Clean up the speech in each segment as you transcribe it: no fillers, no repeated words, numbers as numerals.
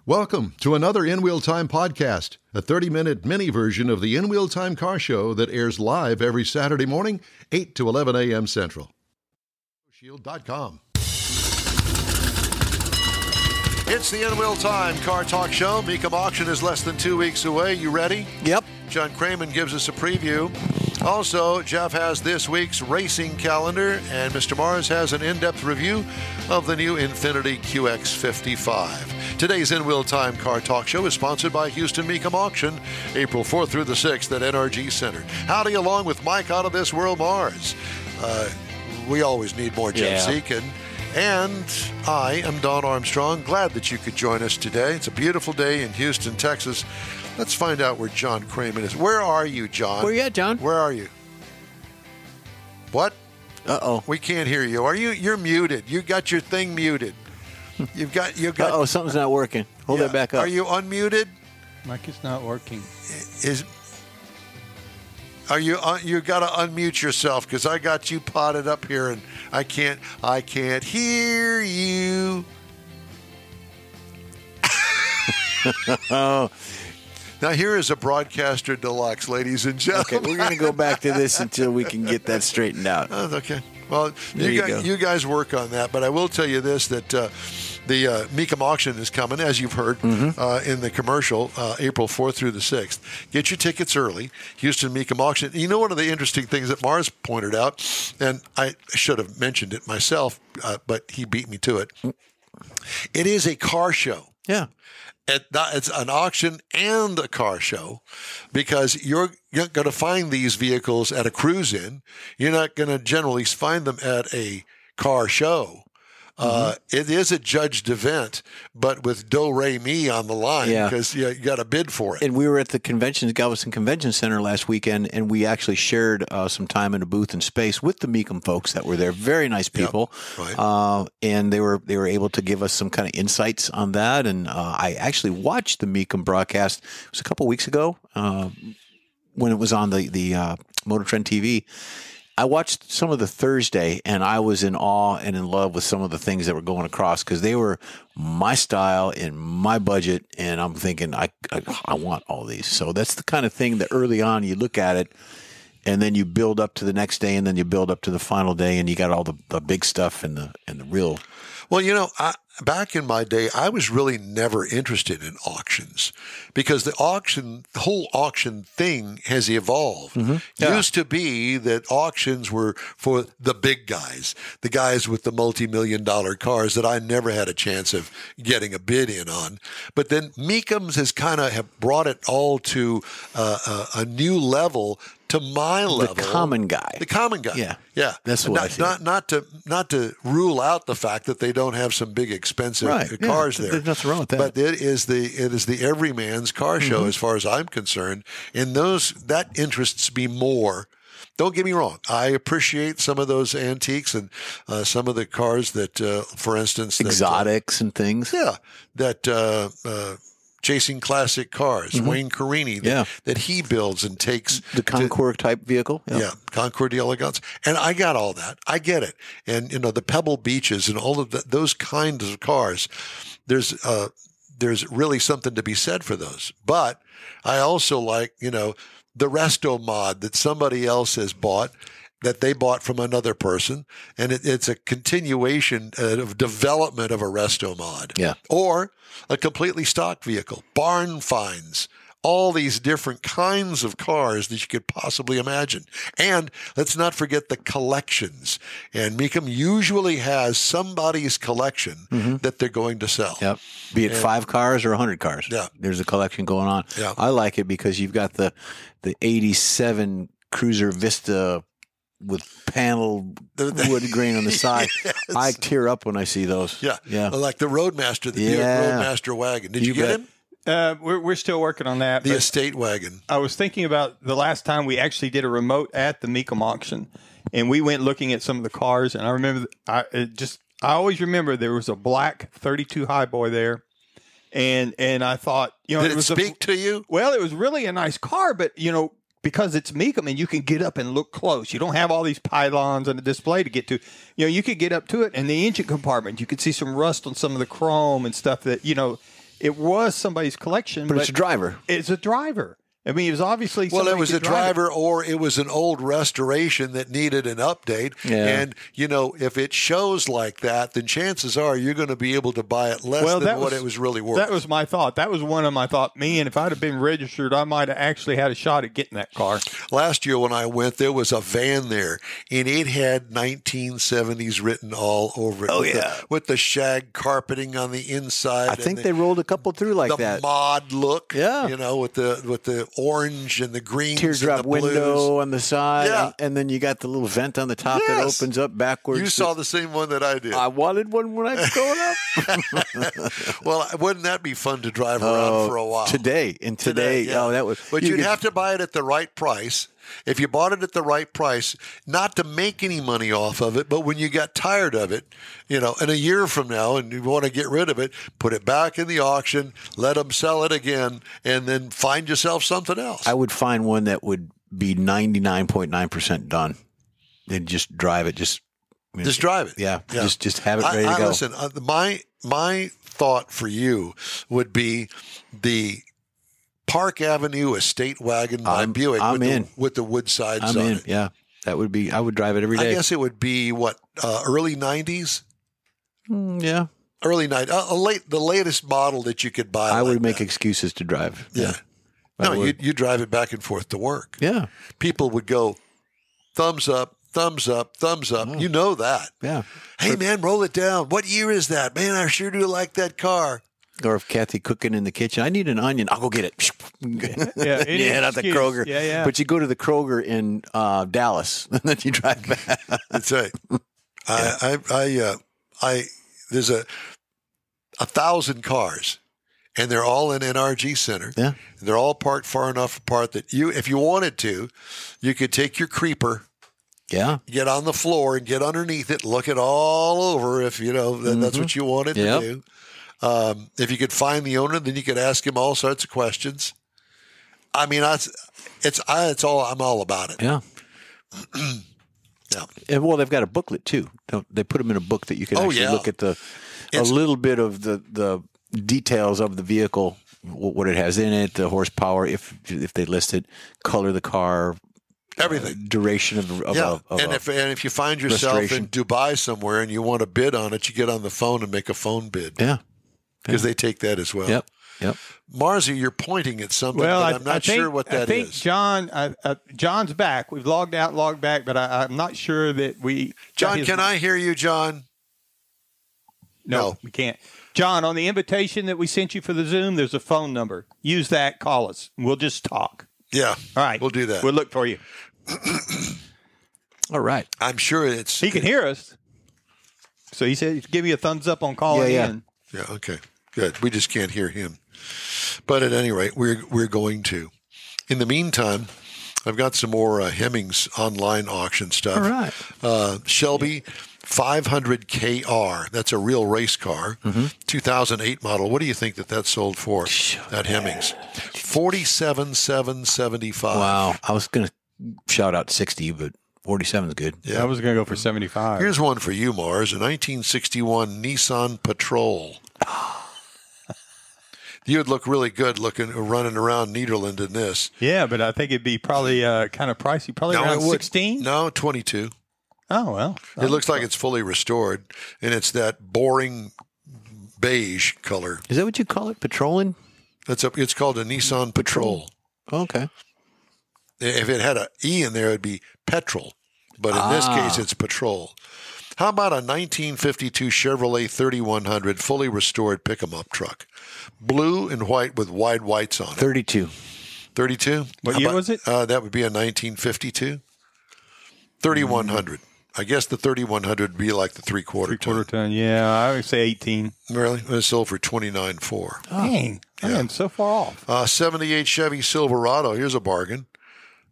Welcome to another In Wheel Time podcast, a 30-minute mini version of the In Wheel Time car show that airs live every Saturday morning, 8 to 11 a.m. Central. Shield.com. It's the In Wheel Time car talk show. Mecum Auction is less than 2 weeks away. You ready? Yep. John Craman gives us a preview. Also, Jeff has this week's racing calendar, and Mr. Mars has an in-depth review of the new Infiniti QX55. Today's In Wheel Time Car Talk Show is sponsored by Houston Mecum Auction, April 4th through the 6th at NRG Center. Howdy, along with Mike out of this world, Mars. We always need more Jeff Seekin. And I am Don Armstrong. Glad that you could join us today. It's a beautiful day in Houston, Texas. Let's find out where John Craman is. Where are you, John? Where you at, John? Where are you? What? Uh-oh. We can't hear you. You're muted. You got your thing muted. You've got Uh-oh, something's not working. Hold that back up. Are you unmuted? Mike, it's not working. You got to unmute yourself because I got you potted up here and I can't hear you. Oh. Now here is a broadcaster deluxe, ladies and gentlemen. Okay, we're going to go back to this until we can get that straightened out. Oh, okay. Well, you guys work on that, but I will tell you this, that the Mecum Auction is coming, as you've heard in the commercial, April 4th through the 6th. Get your tickets early, Houston Mecum Auction. You know, one of the interesting things that Mars pointed out, and I should have mentioned it myself, but he beat me to it. It is a car show. Yeah. It's an auction and a car show because you're going to find these vehicles at a cruise-in. You're not going to generally find them at a car show. It is a judged event, but with Do-Re-Mi on the line because you got to bid for it. And we were at the Galveston Convention Center last weekend, and we actually shared some time in a booth and space with the Mecum folks that were there. Very nice people. Yep, right. And they were able to give us some kind of insights on that. And I actually watched the Mecum broadcast. It was a couple weeks ago when it was on the Motor Trend TV. I watched some of the Thursday, and I was in awe and in love with some of the things that were going across because they were my style and my budget, and I'm thinking, I want all these. So that's the kind of thing that early on you look at it, and then you build up to the next day, and then you build up to the final day, and you got all the big stuff and the real. Well, you know, back in my day, I was really never interested in auctions because the whole auction thing has evolved. Used to be that auctions were for the big guys, the guys with the multi-million-dollar cars that I never had a chance of getting a bid in on. But then Mecum's has kind of have brought it all to a new level. To my level, the common guy. Yeah. That's what I see. Not to rule out the fact that they don't have some big expensive cars there. There's nothing wrong with that. But it is the everyman's car show as far as I'm concerned, and that interests me more. Don't get me wrong. I appreciate some of those antiques and some of the cars that, for instance, exotics and things. Yeah, that. Chasing classic cars, Wayne Carini, that he builds and takes. The Concours type vehicle. Yeah, Concours d'Elegance. And I got all that. I get it. And, you know, the Pebble Beaches and all of those kinds of cars, there's really something to be said for those. But I also like, you know, the resto mod that somebody else has bought, that they bought from another person, and it's a continuation of development of a resto mod. Yeah. Or a completely stock vehicle, barn finds, all these different kinds of cars that you could possibly imagine. And let's not forget the collections. And Mecum usually has somebody's collection that they're going to sell. Yep. Be it 5 cars or 100 cars. Yeah. There's a collection going on. Yeah. I like it because you've got the 87 Cruiser Vista with panel wood grain on the side. Yes. I tear up when I see those. Yeah. Like the Roadmaster, the Buick Roadmaster wagon. Did you get him? We're still working on that. The estate wagon. I was thinking about the last time we actually did a remote at the Mecum Auction, and we went looking at some of the cars, and I remember, I always remember there was a black 32 Highboy there, and I thought, you know, did it speak to you? Well, it was really a nice car, but you know, because it's Mecum and you can get up and look close. You don't have all these pylons on the display to get to. You know, you could get up to it, and the engine compartment, you could see some rust on some of the chrome and stuff that, you know, it was somebody's collection, But it's a driver. It's a driver. I mean, it was obviously Well, it was a could drive driver, or it was an old restoration that needed an update. Yeah. And, you know, if it shows like that, then chances are you're going to be able to buy it less than what it was really worth. That was my thought. That was one of my thought. Man, if I'd have been registered, I might have actually had a shot at getting that car. Last year when I went, there was a van there, and it had 1970s written all over it. Oh, With the shag carpeting on the inside. I think they rolled a couple through like that. The mod look. Yeah. You know, with the orange and the greens Teardrop and the window blues. on the side. Yeah. And then you got the little vent on the top that Yes. opens up backwards. You saw the same one that I did. I wanted one when I was growing up. Well, wouldn't that be fun to drive around for a while? Today. Yeah. Oh, that was. But you'd have to buy it at the right price. If you bought it at the right price, not to make any money off of it, but when you got tired of it, you know, in a year from now and you want to get rid of it, put it back in the auction, let them sell it again, and then find yourself something else. I would find one that would be 99.9% done. And just drive it. Just drive it. Yeah. Just have it ready to go. Listen, my thought for you would be the Park Avenue Estate Wagon by Buick with the wood sides I'm on in. it. Yeah. That would be, I would drive it every day. I guess it would be early 90s? Yeah. Early 90s. The latest model that you could buy. I would make excuses to drive. Yeah. No, you drive it back and forth to work. Yeah. People would go, thumbs up, thumbs up, thumbs up. You know that. Yeah. Hey, man, roll it down. What year is that? Man, I sure do like that car. Or if Kathy cooking in the kitchen, I need an onion. I'll go get it. Yeah, you head out the Kroger. Yeah. But you go to the Kroger in Dallas, and then you drive back. That's right. There's 1,000 cars, and they're all in NRG Center. Yeah. They're all parked far enough apart that if you wanted to, you could take your creeper. Yeah. Get on the floor and get underneath it, look it all over if, that's what you wanted to do. If you could find the owner, then you could ask him all sorts of questions. I mean, I'm all about it. Yeah. Yeah. And, well, they've got a booklet too. They put them in a book that you can actually look at a little bit of the details of the vehicle, what it has in it, the horsepower, if they list it, color of the car, everything, duration of if you find yourself in Dubai somewhere and you want to bid on it, you get on the phone and make a phone bid. Yeah. Because they take that as well. Yep. Marzi, you're pointing at something, but I'm not sure what that is. I think John's back. We've logged out, logged back, but I'm not sure that we. John, can I hear you, John? No, we can't. John, on the invitation that we sent you for the Zoom, there's a phone number. Use that. Call us. We'll just talk. Yeah. All right. We'll do that. We'll look for you. All right. I'm sure he can hear us. So he said, give you a thumbs up on calling in. Yeah. Okay. Good. We just can't hear him. But at any rate, we're going to. In the meantime, I've got some more Hemmings online auction stuff. All right. Shelby 500KR. That's a real race car. 2008 model. What do you think that sold for at Hemmings? $47,775. Wow. I was going to shout out 60, but 47 is good. Yeah, I was going to go for 75. Here's one for you, Mars. A 1961 Nissan Patrol. You'd look really good running around Nederland in this. Yeah, but I think it'd be probably kind of pricey. Probably around 16? No, 22. Oh, well. It looks like it's fully restored, and it's that boring beige color. Is that what you call it? Patrolling? It's called a Nissan Patrol. Okay. If it had an E in there, it'd be petrol. But in this case, it's patrol. How about a 1952 Chevrolet 3100 fully restored pick-em-up truck? Blue and white with wide whites on it. 32. 32? What year was it? That would be a 1952. 3100. I guess the 3100 would be like the three-quarter ton. Yeah, I would say 18. Really? It sold for $29,400. Dang. Man, so far off. 78 Chevy Silverado. Here's a bargain.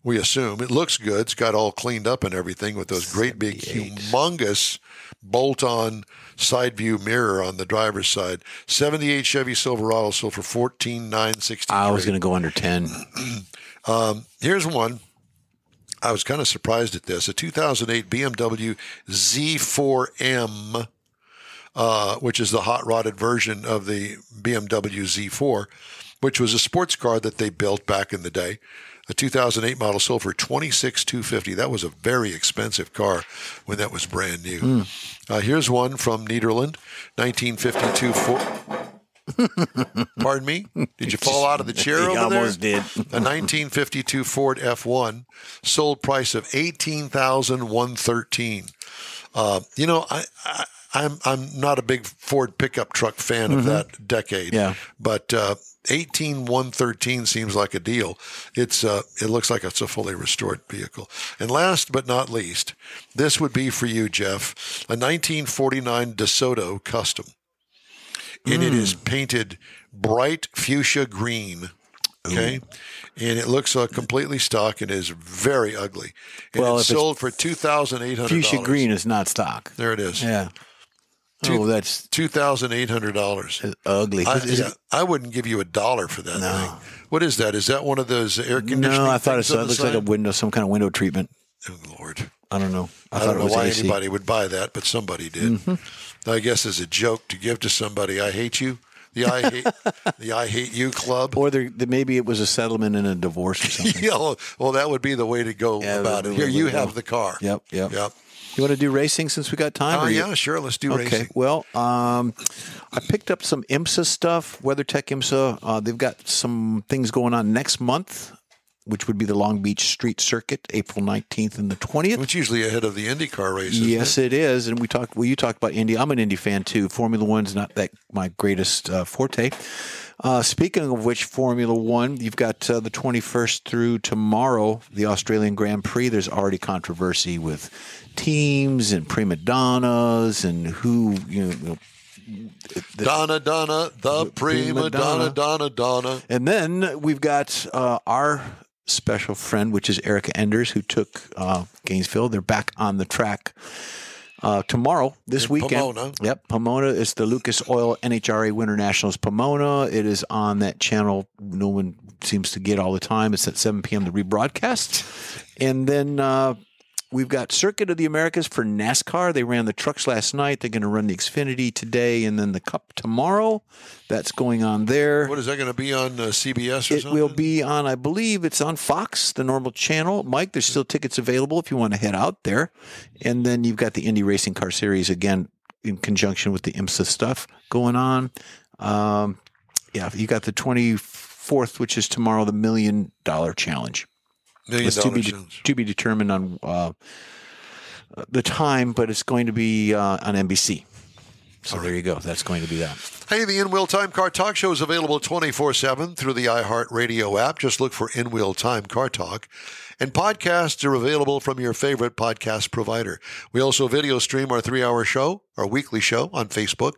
We assume. It looks good. It's got all cleaned up and everything with those great big, humongous bolt-on side view mirror on the driver's side. 78 Chevy Silverado sold for $14,963. I was going to go under 10. Here's one. I was kind of surprised at this. A 2008 BMW Z4M, which is the hot-rodded version of the BMW Z4, which was a sports car that they built back in the day. A 2008 model sold for $26,250. That was a very expensive car when that was brand new. Here's one from Nederland, 1952 Ford. Pardon me? Did you fall out of the chair over there? Almost did. A 1952 Ford F1, sold price of $18,113. You know, I'm not a big Ford pickup truck fan of that decade. Yeah. But 18,113 seems like a deal. It looks like it's a fully restored vehicle. And last but not least, this would be for you, Jeff, a 1949 DeSoto Custom. And it is painted bright fuchsia green. Okay. Ooh. And it looks completely stock and is very ugly. And it's sold for $2,800. Fuchsia green is not stock. There it is. Yeah. That's $2,800. Ugly. I wouldn't give you $1 for that thing. What is that? Is that one of those air conditioning? No, I thought it looks side? like a window, some kind of window treatment. Oh, Lord. I don't know. I don't know why anybody would buy that, but somebody did. I guess as a joke to give to somebody, I hate you. The I hate you club. Or maybe it was a settlement in a divorce or something. Yeah, well, that would be the way to go about it. Here, you have the car. Yep. You want to do racing since we got time? Yeah, sure. Let's do racing. Okay. Well, I picked up some IMSA stuff, WeatherTech IMSA. They've got some things going on next month, which would be the Long Beach Street Circuit, April 19th and the 20th. Which usually ahead of the IndyCar races. Yes, it is. And you talked about Indy. I'm an Indy fan too. Formula One's not that my greatest forte. Speaking of which, Formula One, you've got the 21st through tomorrow, the Australian Grand Prix. There's already controversy with teams and prima donnas and who, Donna, the prima donna. And then we've got our special friend, which is Erica Enders, who took Gainesville. They're back on the track tomorrow, this weekend. Pomona. Yep, Pomona is the Lucas Oil NHRA Winter Nationals Pomona. It is on that channel no one seems to get all the time. It's at 7 p.m. the rebroadcast. And then we've got Circuit of the Americas for NASCAR. They ran the trucks last night. They're going to run the Xfinity today and then the Cup tomorrow. That's going on there. What is that going to be on CBS or something? It will be on, I believe it's on Fox, the normal channel. Mike, there's still tickets available if you want to head out there. And then you've got the Indy Racing Car Series, again, in conjunction with the IMSA stuff going on. You got the 24th, which is tomorrow, the $1 Million Challenge. It's to be determined on the time, but it's going to be on NBC. So there you go. That's going to be that. Hey, the In-Wheel Time Car Talk Show is available 24/7 through the iHeartRadio app. Just look for In-Wheel Time Car Talk. And podcasts are available from your favorite podcast provider. We also video stream our 3-hour show, our weekly show on Facebook,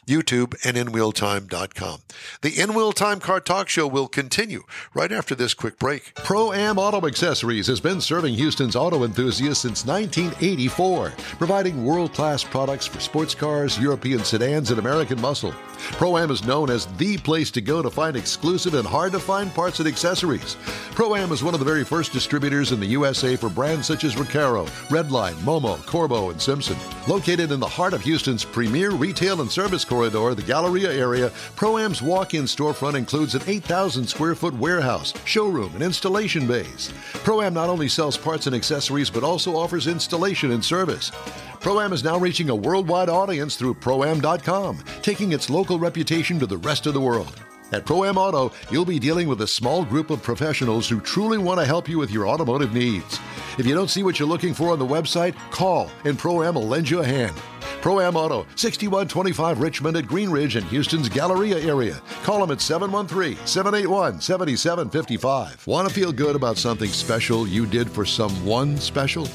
YouTube, and InWheelTime.com. The In-Wheel Time Car Talk Show will continue right after this quick break. ProAm Auto Accessories has been serving Houston's auto enthusiasts since 1984, providing world-class products for sports cars, European sedans, and American muscle. ProAm is known as the place to go to find exclusive and hard-to-find parts and accessories. ProAm is one of the very first distributors in the USA for brands such as Recaro, Redline, Momo, Corbo, and Simpson. Located in the heart of Houston's premier retail and service corridor, the Galleria area, ProAm's walk-in storefront includes an 8,000-square-foot warehouse, showroom, and installation bays. ProAm not only sells parts and accessories, but also offers installation and service. ProAm is now reaching a worldwide audience through ProAm.com, taking its local reputation to the rest of the world. At ProAm Auto, you'll be dealing with a small group of professionals who truly want to help you with your automotive needs. If you don't see what you're looking for on the website, call and ProAm will lend you a hand. ProAm Auto, 6125 Richmond at Green Ridge in Houston's Galleria area. Call them at 713-781-7755. Want to feel good about something special you did for someone special?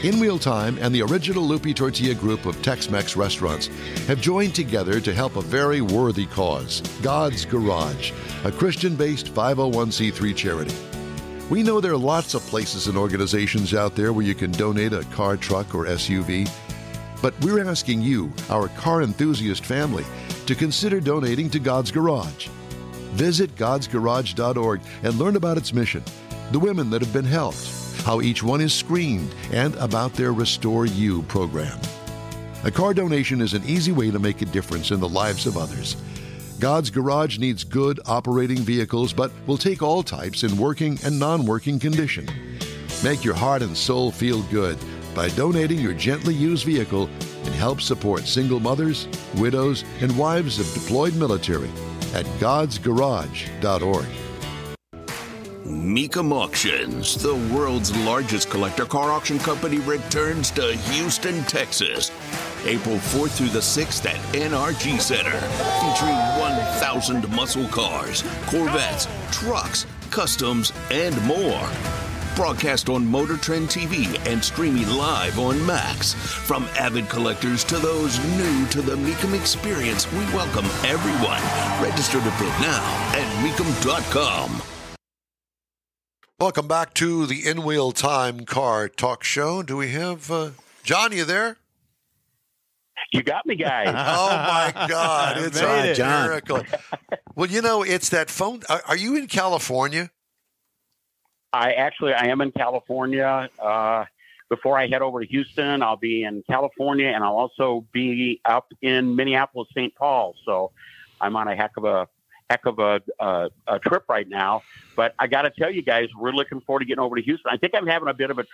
In-Wheel Time and the original Lupe Tortilla group of Tex-Mex restaurants have joined together to help a very worthy cause, God's Garage, a Christian-based 501c3 charity. We know there are lots of places and organizations out there where you can donate a car, truck, or SUV, but we're asking you, our car enthusiast family, to consider donating to God's Garage. Visit godsgarage.org and learn about its mission, the women that have been helped, how each one is screened, and about their Restore You program. A car donation is an easy way to make a difference in the lives of others. God's Garage needs good operating vehicles, but will take all types in working and non-working condition. Make your heart and soul feel good by donating your gently used vehicle and help support single mothers, widows, and wives of deployed military at godsgarage.org. Mecum Auctions, the world's largest collector car auction company, returns to Houston, Texas, April 4th through the 6th at NRG Center, featuring 1,000 muscle cars, Corvettes, trucks, customs, and more. Broadcast on Motor Trend TV and streaming live on Max. From avid collectors to those new to the Mecum experience, we welcome everyone. Register to bid now at Mecum.com. Welcome back to the In Wheel Time Car Talk Show. Do we have John? You there? You got me, guys. Oh my God! It's a John. miracle. Well, it's that phone. Are you in California? I am in California. Before I head over to Houston, I'll be in California, and I'll also be up in Minneapolis, St. Paul. So I'm on a heck of a trip right now. But I got to tell you guys, we're looking forward to getting over to Houston. I think I'm having a bit of a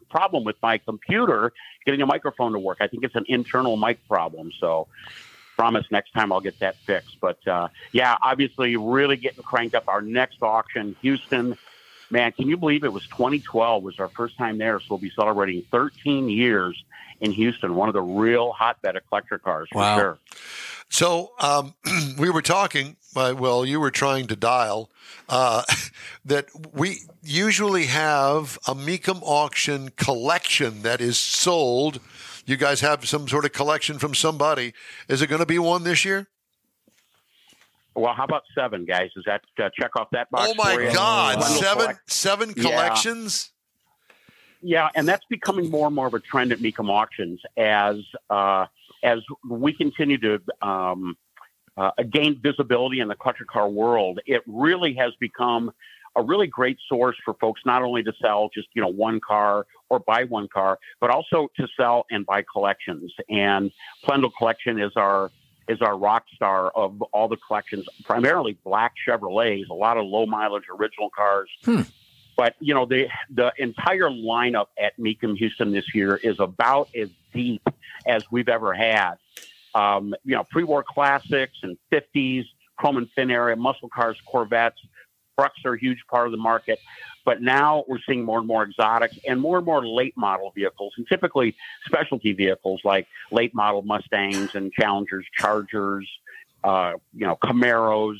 problem with my computer getting a microphone to work. I think it's an internal mic problem. So promise next time I'll get that fixed. But obviously really getting cranked up. Our next auction, Houston. Man, can you believe it was 2012 was our first time there? So we'll be celebrating 13 years in Houston, one of the real hotbed of collector cars for sure. So we were talking, you were trying to dial, that we usually have a Mecum auction collection that is sold. You guys have some sort of collection from somebody. Is it going to be one this year? Well, how about 7, guys? Is that check off that box? Oh my God, seven Yeah. collections? Yeah, and that's becoming more and more of a trend at Mecum Auctions as we continue to gain visibility in the collector car world. It really has become a really great source for folks not only to sell just one car or buy one car, but also to sell and buy collections. And Plendal Collection is our rock star of all the collections, primarily black Chevrolets, a lot of low mileage original cars. But, the entire lineup at Mecum Houston this year is about as deep as we've ever had. Pre-war classics and 50s, chrome and fin area, muscle cars, Corvettes, trucks are a huge part of the market. But now we're seeing more and more exotics and more late model vehicles, and typically specialty vehicles like late model Mustangs and Challengers, Chargers, Camaros.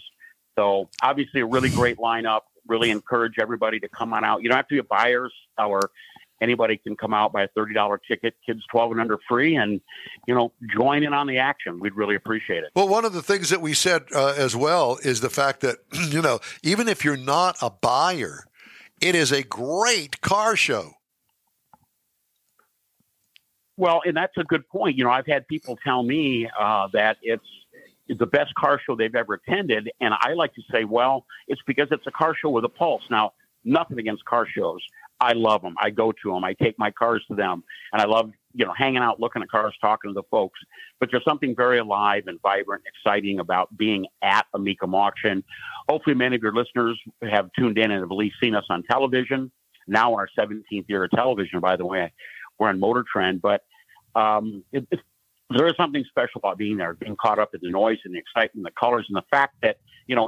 So obviously a really great lineup. Really encourage everybody to come on out. You don't have to be a buyer or seller. Anybody can come out, buy a $30 ticket, kids 12 and under free, and, join in on the action. We'd really appreciate it. Well, one of the things that we said as well is the fact that, even if you're not a buyer, it is a great car show. Well, and that's a good point. I've had people tell me that it's the best car show they've ever attended. And I like to say, well, it's because it's a car show with a pulse. Now, nothing against car shows. I love them. I go to them. I take my cars to them. And I love, hanging out, looking at cars, talking to the folks. But there's something very alive and vibrant and exciting about being at a Mecum auction. Hopefully many of your listeners have tuned in and have at least seen us on television. Now our 17th year of television, by the way. We're on Motor Trend. But there is something special about being there, being caught up in the noise and the excitement, the colors, and the fact that,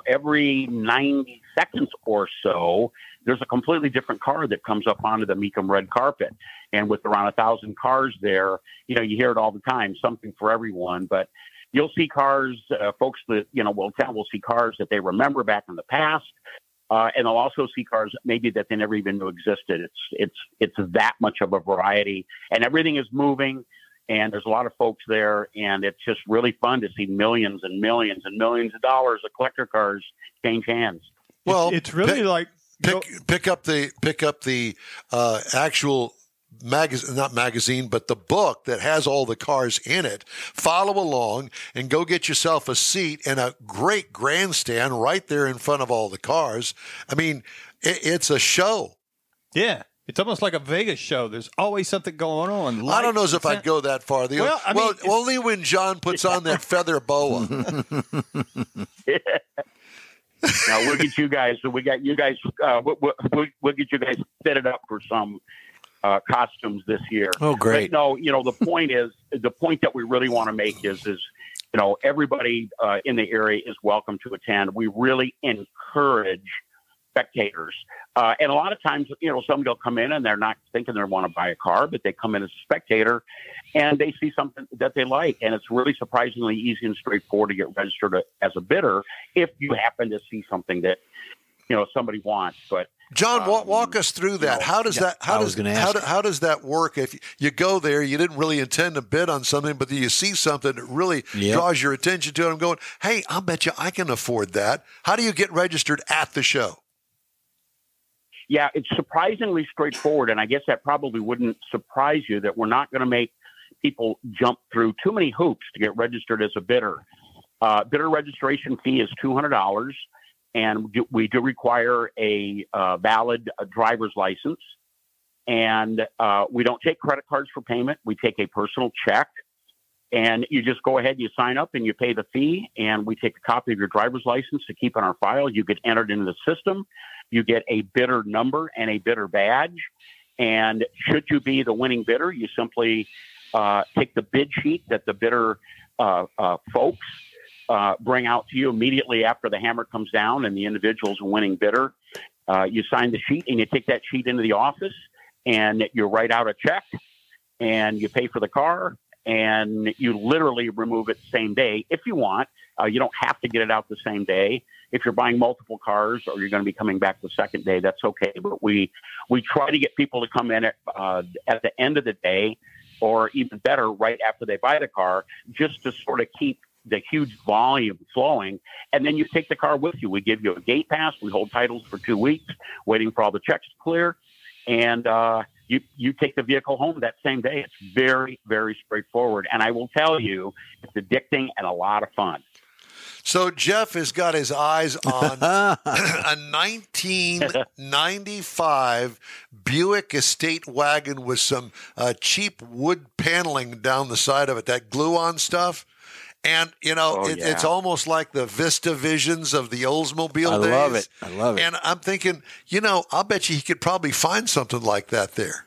every 90 seconds or so, there's a completely different car that comes up onto the Mecum red carpet. And with around 1,000 cars there, you hear it all the time, something for everyone. But you'll see cars, folks that, will see cars that they remember back in the past. And they'll also see cars maybe that they never even knew existed. It's that much of a variety, and everything is moving. And there's a lot of folks there, and it's just really fun to see millions and millions and millions of dollars of collector cars change hands. Well, it's really pick up the actual not magazine, but the book that has all the cars in it. Follow along and go get yourself a seat and a great grandstand right there in front of all the cars. I mean, it's a show. Yeah. It's almost like a Vegas show. There's always something going on. I don't know as if I'd go that far. Only when John puts on that feather boa. Now we'll get you guys. We got you guys. We'll get you guys fitted up for some costumes this year. Oh, great! But no, the point that we really want to make is everybody in the area is welcome to attend. We really encourage spectators. And a lot of times, somebody will come in and they're not thinking they want to buy a car, but they come in as a spectator and they see something that they like. And it's really surprisingly easy and straightforward to get registered as a bidder if you happen to see something that, somebody wants. But John, walk us through that. How does that work? If you go there, you didn't really intend to bid on something, but you see something that really draws your attention to it. I'm going, hey, I'll bet you I can afford that. How do you get registered at the show? Yeah, it's surprisingly straightforward, and I guess that probably wouldn't surprise you that we're not going to make people jump through too many hoops to get registered as a bidder. Bidder registration fee is $200, and we do require a valid driver's license, and we don't take credit cards for payment. We take a personal check, and you just go ahead, you sign up, and you pay the fee, and we take a copy of your driver's license to keep in our file. You get entered into the system. You get a bidder number and a bidder badge. And should you be the winning bidder, you simply take the bid sheet that the bidder folks bring out to you immediately after the hammer comes down and the individual's a winning bidder. You sign the sheet and you take that sheet into the office and you write out a check and you pay for the car and you literally remove it same day if you want. You don't have to get it out the same day. If you're buying multiple cars or you're going to be coming back the second day, that's okay. But we try to get people to come in at the end of the day, or even better, right after they buy the car, just to sort of keep the huge volume flowing. And then you take the car with you. We give you a gate pass. We hold titles for 2 weeks, waiting for all the checks to clear. And you take the vehicle home that same day. It's very, very straightforward. And I will tell you, it's addicting and a lot of fun. So Jeff has got his eyes on a 1995 Buick Estate wagon with some cheap wood paneling down the side of it, that glue-on stuff. And, it's almost like the Vista Visions of the Oldsmobile days. I love it. And I'm thinking, I'll bet you he could probably find something like that there.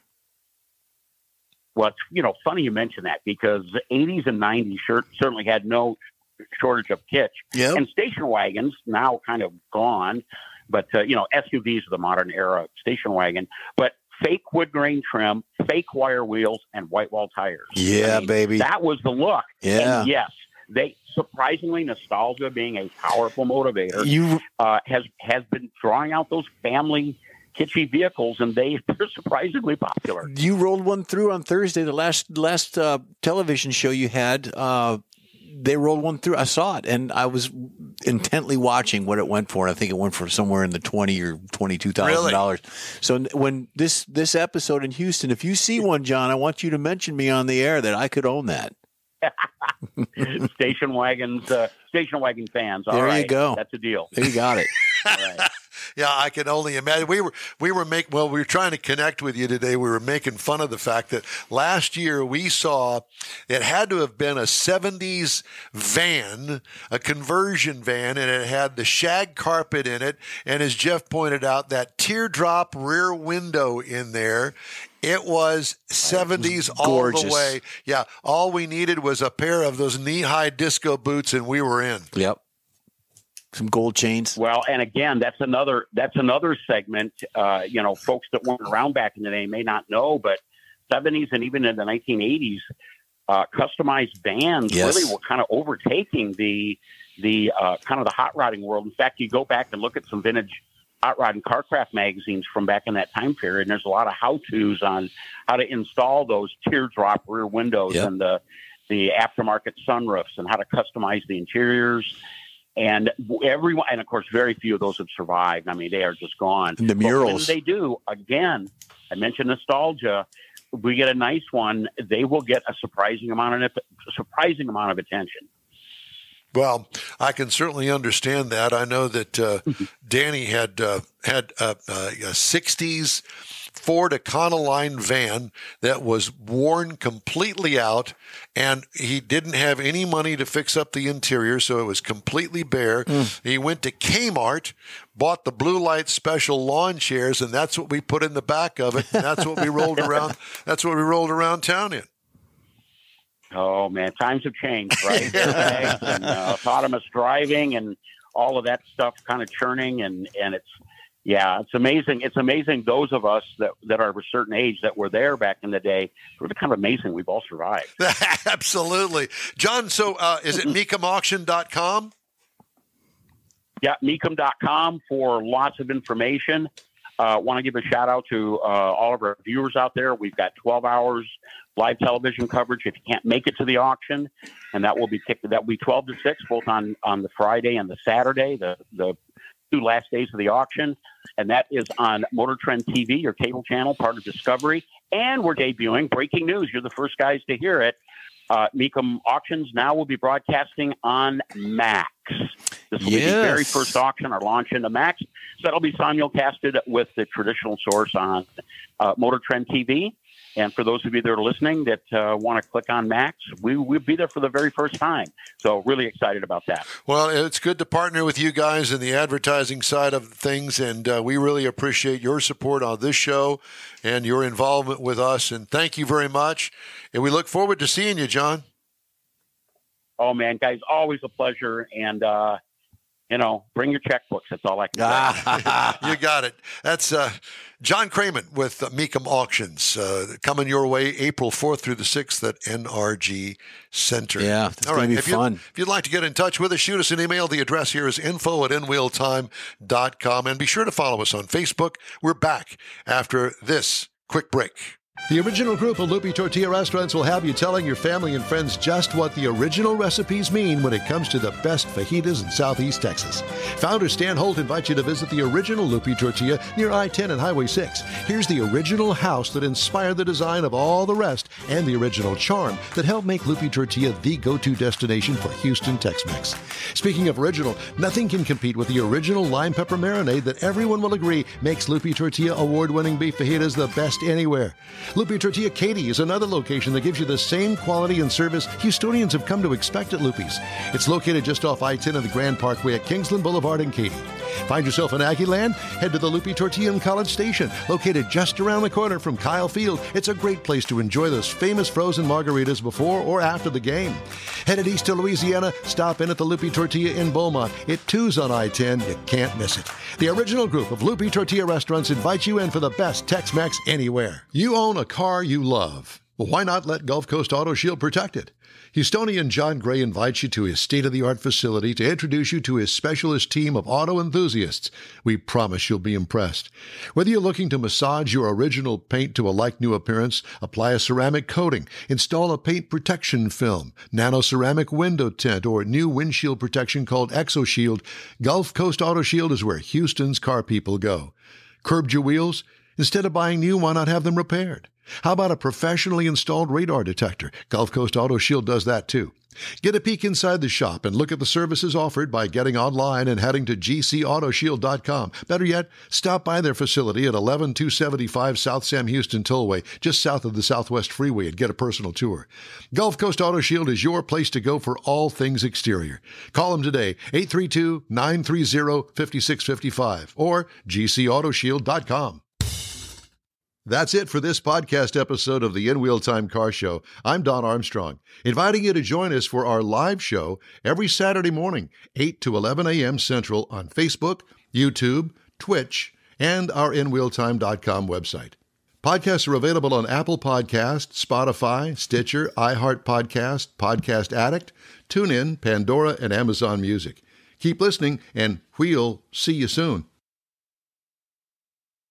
Well, it's, funny you mention that because the 80s and 90s certainly had no shortage of kitsch. Yep. And station wagons now kind of gone, but SUVs are the modern era station wagon, but fake wood grain trim, fake wire wheels, and white wall tires. Yeah, baby. That was the look. Yeah. And yes, they surprisingly, nostalgia being a powerful motivator has been drawing out those family kitschy vehicles, and they're surprisingly popular. You rolled one through on Thursday, the last television show you had. They rolled one through. I saw it, and I was intently watching what it went for. And I think it went for somewhere in the $20,000 or $22,000. So when this episode in Houston, if you see one, John, I want you to mention me on the air that I could own that. Station wagon fans. All there right. You go. That's a deal. There you got it. All right. Yeah, I can only imagine. We were trying to connect with you today. We were making fun of the fact that last year we saw it had to have been a 70s van, a conversion van, and it had the shag carpet in it. And as Jeff pointed out, that teardrop rear window in there. It was 70s all the way. Yeah, all we needed was a pair of those knee-high disco boots, and we were in. Yep. Some gold chains. Well, and again, that's another segment. Folks that weren't around back in the day may not know, but 70s and even in the 1980s, customized vans really were kind of overtaking the kind of the hot rodding world. In fact, you go back and look at some vintage hot rod and carcraft magazines from back in that time period, and there's a lot of how-tos on how to install those teardrop rear windows and the aftermarket sunroofs and how to customize the interiors. And everyone, and of course, very few of those have survived. I mean, they are just gone. The murals. But when they do, again, I mentioned nostalgia. We get a nice one, they will get a surprising amount of attention. Well, I can certainly understand that. I know that Danny had a 60s Ford Econoline van that was worn completely out, and he didn't have any money to fix up the interior, so it was completely bare. He went to Kmart, bought the Blue Light Special lawn chairs, and that's what we put in the back of it, and that's what we rolled around. That's what we rolled around town in. Oh, man, times have changed, right? Airbags and autonomous driving and all of that stuff kind of churning, and it's amazing. It's amazing those of us that are of a certain age that were there back in the day. It was kind of amazing we've all survived. Absolutely. John, so is it MecumAuction.com? Yeah, Mecum.com for lots of information. Want to give a shout out to all of our viewers out there. We've got 12 hours live television coverage if you can't make it to the auction, and that will be 12 to 6 both on the Friday and the Saturday, the 2 last days of the auction, and that is on Motor Trend TV, your cable channel, part of Discovery. And we're debuting breaking news. You're the first guys to hear it. Mecum Auctions now will be broadcasting on Max. This will be the very first auction, our launch into Max. So that'll be simulcasted with the traditional source on Motor Trend TV. And for those of you that are listening that want to click on Max, we'll be there for the very first time. So really excited about that. Well, it's good to partner with you guys in the advertising side of things, and we really appreciate your support on this show and your involvement with us. And thank you very much. And we look forward to seeing you, John. Oh, man, guys, always a pleasure. And, bring your checkbooks. That's all I can say. You got it. That's John Cramen with Mecum Auctions coming your way April 4th through the 6th at NRG Center. Yeah, it's going to be fun. If you'd like to get in touch with us, shoot us an email. The address here is info@nwheeltime.com. And be sure to follow us on Facebook. We're back after this quick break. The original group of Lupe Tortilla restaurants will have you telling your family and friends just what the original recipes mean when it comes to the best fajitas in Southeast Texas. Founder Stan Holt invites you to visit the original Lupe Tortilla near I-10 and Highway 6. Here's the original house that inspired the design of all the rest and the original charm that helped make Lupe Tortilla the go-to destination for Houston Tex-Mex. Speaking of original, nothing can compete with the original lime pepper marinade that everyone will agree makes Lupe Tortilla award-winning beef fajitas the best anywhere. Lupe Tortilla Katy is another location that gives you the same quality and service Houstonians have come to expect at Lupe's. It's located just off I-10 and the Grand Parkway at Kingsland Boulevard in Katy. Find yourself in Aggieland? Head to the Lupe Tortilla in College Station, located just around the corner from Kyle Field. It's a great place to enjoy those famous frozen margaritas before or after the game. Headed east to Louisiana, stop in at the Lupe Tortilla in Beaumont. It too's on I-10. You can't miss it. The original group of Lupe Tortilla restaurants invites you in for the best Tex-Mex anywhere. You own a car you love. Well, why not let Gulf Coast Auto Shield protect it? Houstonian John Gray invites you to his state-of-the-art facility to introduce you to his specialist team of auto enthusiasts. We promise you'll be impressed. Whether you're looking to massage your original paint to a like-new appearance, apply a ceramic coating, install a paint protection film, nano-ceramic window tint, or new windshield protection called ExoShield, Gulf Coast Auto Shield is where Houston's car people go. Curbed your wheels? Instead of buying new, why not have them repaired? How about a professionally installed radar detector? Gulf Coast Auto Shield does that too. Get a peek inside the shop and look at the services offered by getting online and heading to gcautoshield.com. Better yet, stop by their facility at 11275 South Sam Houston Tollway, just south of the Southwest Freeway, and get a personal tour. Gulf Coast Auto Shield is your place to go for all things exterior. Call them today, 832-930-5655 or gcautoshield.com. That's it for this podcast episode of the In Wheel Time Car Show. I'm Don Armstrong, inviting you to join us for our live show every Saturday morning, 8 to 11 a.m. Central on Facebook, YouTube, Twitch, and our InWheelTime.com website. Podcasts are available on Apple Podcasts, Spotify, Stitcher, iHeart Podcast, Podcast Addict, TuneIn, Pandora, and Amazon Music. Keep listening, and we'll see you soon.